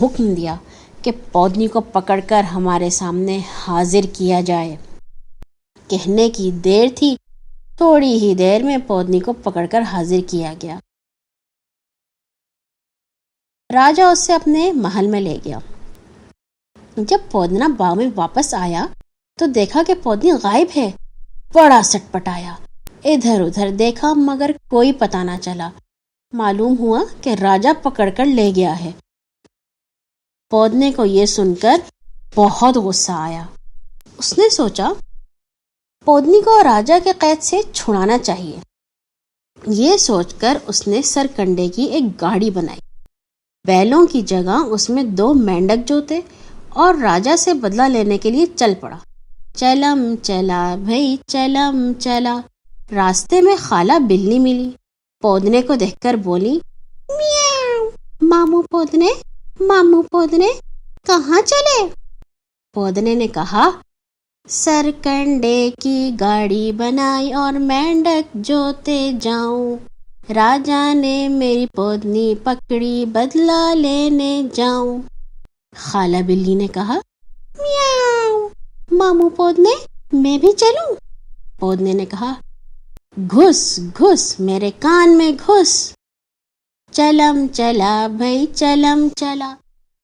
حکم دیا کہ پودنی کو پکڑ کر ہمارے سامنے حاضر کیا جائے۔ کہنے کی دیر تھی، تھوڑی ہی دیر میں پودنی کو پکڑ کر حاضر کیا گیا۔ راجا اسے اپنے محل میں لے گیا۔ جب پودنا باغ میں واپس آیا تو دیکھا کہ پودنی غائب ہے۔ بڑا سٹ پٹایا، ادھر ادھر دیکھا مگر کوئی پتہ نہ چلا۔ معلوم ہوا کہ راجا پکڑ کر لے گیا ہے۔ پودنے کو یہ سن کر بہت غصہ آیا۔ اس نے سوچا پودنی کو راجا کے قید سے چھڑانا چاہیے۔ یہ سوچ کر اس نے سرکنڈے کی ایک گاڑی بنائی۔ بیلوں کی جگہ اس میں 2 مینڈک جوتے اور راجا سے بدلہ لینے کے لیے چل پڑا۔ چلم چلا بھئی چلم چلا۔ راستے میں خالہ بلی ملی۔ پودنے کو دیکھ کر بولی، میاؤ، ماموں پودنے، ماموں پودنے، کہاں چلے؟ پودنے نے کہا، سرکنڈے کی گاڑی بنائی اور مینڈک جوتے جاؤں۔ راجا نے میری پودنی پکڑی، بدلہ لینے جاؤں۔ خالہ بلی نے کہا، میاؤ، ماموں پودنے، میں بھی چلوں؟ پودنے نے کہا، گھس گھس میرے کان میں گھس۔ چلم چلا بھئی چلم چلا۔